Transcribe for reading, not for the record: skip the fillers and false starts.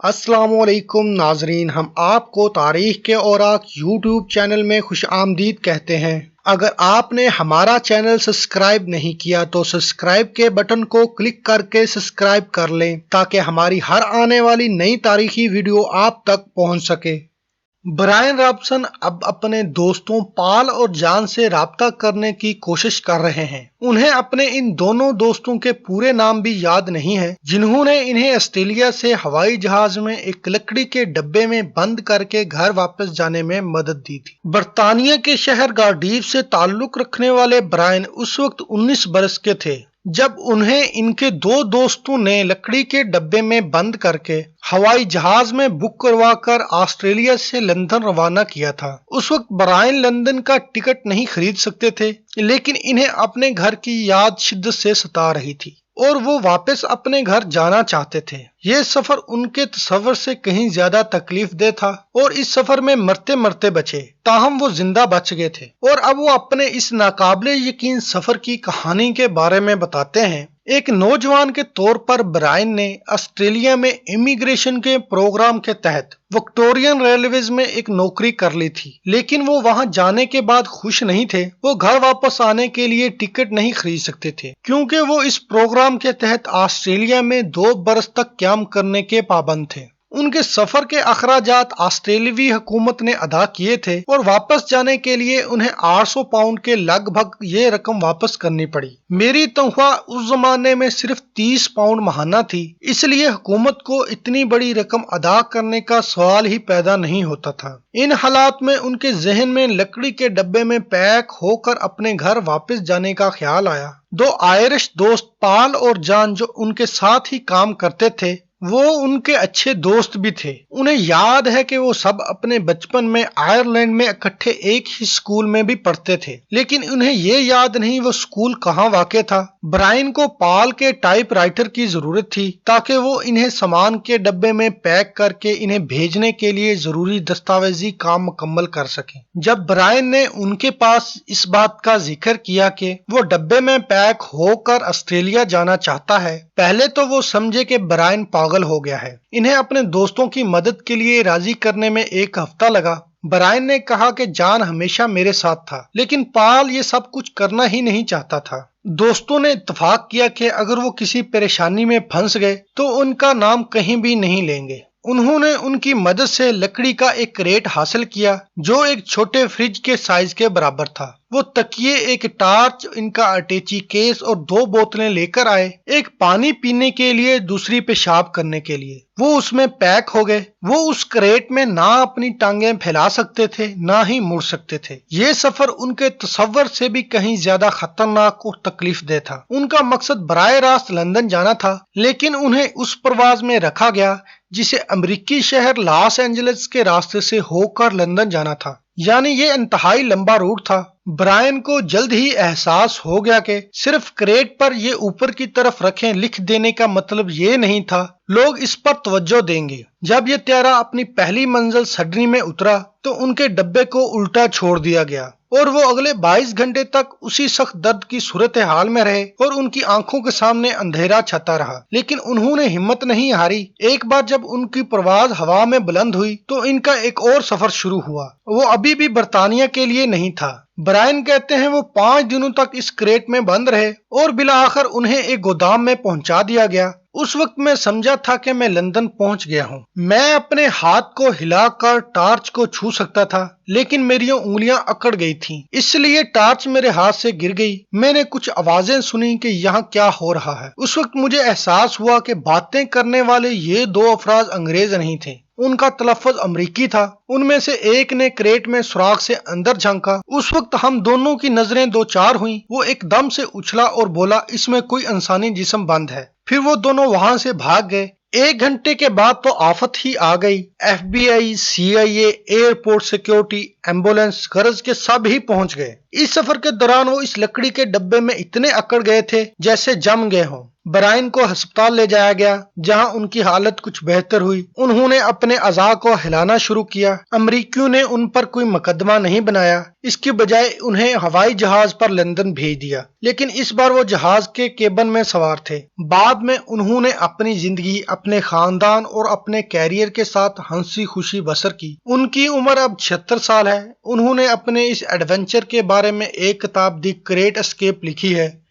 अस्सलाम वालेकुम नाजरीन, हम आपको तारीख के औराक यूट्यूब चैनल में खुश आमदीद कहते हैं। अगर आपने हमारा चैनल सब्सक्राइब नहीं किया तो सब्सक्राइब के बटन को क्लिक करके सब्सक्राइब कर लें ताकि हमारी हर आने वाली नई तारीखी वीडियो आप तक पहुंच सके। ब्रायन रॉबसन अब अपने दोस्तों पॉल और जॉन से राब्ता करने की कोशिश कर रहे हैं। उन्हें अपने इन दोनों दोस्तों के पूरे नाम भी याद नहीं है जिन्होंने इन्हें ऑस्ट्रेलिया से हवाई जहाज में एक लकड़ी के डब्बे में बंद करके घर वापस जाने में मदद दी थी। बर्तानिया के शहर कार्डिफ से ताल्लुक रखने वाले ब्रायन उस वक्त 19 बरस के थे जब उन्हें इनके दो दोस्तों ने लकड़ी के डब्बे में बंद करके हवाई जहाज में बुक करवा कर ऑस्ट्रेलिया से लंदन रवाना किया था। उस वक्त ब्रायन लंदन का टिकट नहीं खरीद सकते थे, लेकिन इन्हें अपने घर की याद शिद्दत से सता रही थी और वो वापस अपने घर जाना चाहते थे। ये सफर उनके तस्वर से कहीं ज्यादा तकलीफ दे था और इस सफर में मरते मरते बचे, ताहम वो जिंदा बच गए थे। और अब वो अपने इस नाकाबिले यकीन सफर की कहानी के बारे में बताते हैं। एक नौजवान के तौर पर ब्रायन ने ऑस्ट्रेलिया में इमिग्रेशन के प्रोग्राम के तहत विक्टोरियन रेलवेज में एक नौकरी कर ली थी, लेकिन वो वहां जाने के बाद खुश नहीं थे। वो घर वापस आने के लिए टिकट नहीं खरीद सकते थे क्योंकि वो इस प्रोग्राम के तहत ऑस्ट्रेलिया में 2 बरस तक क्याम करने के पाबंद थे। उनके सफर के अखराजात ऑस्ट्रेलियाई हुकूमत ने अदा किए थे और वापस जाने के लिए उन्हें 800 पाउंड के लगभग ये रकम वापस करनी पड़ी। मेरी तनख्वाह उस जमाने में सिर्फ 30 पाउंड महाना थी, इसलिए हुकूमत को इतनी बड़ी रकम अदा करने का सवाल ही पैदा नहीं होता था। इन हालात में उनके जहन में लकड़ी के डब्बे में पैक होकर अपने घर वापस जाने का ख्याल आया। 2 आयरिश दोस्त पॉल और जॉन जो उनके साथ ही काम करते थे वो उनके अच्छे दोस्त भी थे। उन्हें याद है कि वो सब अपने बचपन में आयरलैंड में इकट्ठे एक ही स्कूल में भी पढ़ते थे, लेकिन उन्हें ये याद नहीं वो स्कूल कहाँ वाक़ था। ब्रायन को पॉल के टाइपराइटर की जरूरत थी ताकि वो इन्हें सामान के डब्बे में पैक करके इन्हें भेजने के लिए जरूरी दस्तावेजी काम मुकम्मल कर सके। जब ब्रायन ने उनके पास इस बात का जिक्र किया कि वो डब्बे में पैक होकर ऑस्ट्रेलिया जाना चाहता है, पहले तो वो समझे कि ब्रायन पागल हो गया है। इन्हें अपने दोस्तों की मदद के लिए राजी करने में 1 हफ्ता लगा। ब्रायन ने कहा कि जॉन हमेशा मेरे साथ था, लेकिन पॉल ये सब कुछ करना ही नहीं चाहता था। दोस्तों ने इत्तेफाक किया कि अगर वो किसी परेशानी में फंस गए तो उनका नाम कहीं भी नहीं लेंगे। उन्होंने उनकी मदद से लकड़ी का एक क्रेट हासिल किया जो एक छोटे फ्रिज के साइज के बराबर था। वो तकिए, एक टार्च, इनका अटैची केस और 2 बोतलें लेकर आए, एक पानी पीने के लिए, दूसरी पेशाब करने के लिए। वो उसमें पैक हो गए। वो उस क्रेट में ना अपनी टांगें फैला सकते थे ना ही मुड़ सकते थे। ये सफर उनके तस्वर से भी कहीं ज्यादा खतरनाक और तकलीफ दे था। उनका मकसद बराह रास्त लंदन जाना था, लेकिन उन्हें उस परवाज में रखा गया जिसे अमेरिकी शहर लॉस एंजलिस के रास्ते से होकर लंदन जाना था, यानी ये इंतहाई लंबा रूट था। ब्रायन को जल्द ही एहसास हो गया कि सिर्फ क्रेट पर ये ऊपर की तरफ रखें लिख देने का मतलब ये नहीं था लोग इस पर तवज्जो देंगे। जब ये त्यारा अपनी पहली मंजिल सिडनी में उतरा तो उनके डब्बे को उल्टा छोड़ दिया गया और वो अगले 22 घंटे तक उसी सख्त दर्द की सूरत हाल में रहे और उनकी आंखों के सामने अंधेरा छाता रहा, लेकिन उन्होंने हिम्मत नहीं हारी। एक बार जब उनकी परवाज हवा में बुलंद हुई तो इनका एक और सफर शुरू हुआ। वो अभी भी बर्तानिया के लिए नहीं था। ब्रायन कहते हैं वो 5 दिनों तक इस क्रेट में बंद रहे और बिला आखिर उन्हें एक गोदाम में पहुंचा दिया गया। उस वक्त मैं समझा था कि मैं लंदन पहुंच गया हूं। मैं अपने हाथ को हिलाकर टार्च को छू सकता था, लेकिन मेरी उंगलियां अकड़ गई थीं, इसलिए टार्च मेरे हाथ से गिर गई। मैंने कुछ आवाजें सुनी कि यहाँ क्या हो रहा है। उस वक्त मुझे एहसास हुआ कि बातें करने वाले ये 2 अफराज अंग्रेज नहीं थे, उनका तलफ़्फ़ुज़ अमरीकी था। उनमें से एक ने क्रेट में सुराख से अंदर झांका। उस वक्त हम दोनों की नजरें 2-4 हुई। वो एकदम से उछला और बोला, इसमें कोई इंसानी जिस्म बंद है। फिर वो दोनों वहां से भाग गए। 1 घंटे के बाद तो आफत ही आ गई। FBI, CIA, airport security, ambulance, غرض کے سب ہی پہنچ گئے۔ اس سفر کے دوران وہ اس لکڑی کے ڈبے میں اتنے اکڑ گئے تھے جیسے جم گئے ہوں۔ برائن کو ہسپتال لے جایا گیا جہاں ان کی حالت کچھ بہتر ہوئی۔ انہوں نے اپنے اعضاء کو ہلانا شروع کیا۔ امریکیوں نے ان پر کوئی مقدمہ نہیں بنایا، اس کی بجائے انہیں ہوائی جہاز پر لندن بھیج دیا، لیکن اس بار وہ جہاز کے کیبن میں سوار تھے۔ بعد میں انہوں نے اپنی زندگی اپنے خاندان اور اپنے کیریئر کے ساتھ ہنسی خوشی بسر کی۔ ان کی عمر اب 76 سال ہے۔ انہوں نے اپنے اس ایڈونچر کے بارے میں ایک کتاب دی گریٹ اسکیپ لکھی ہے۔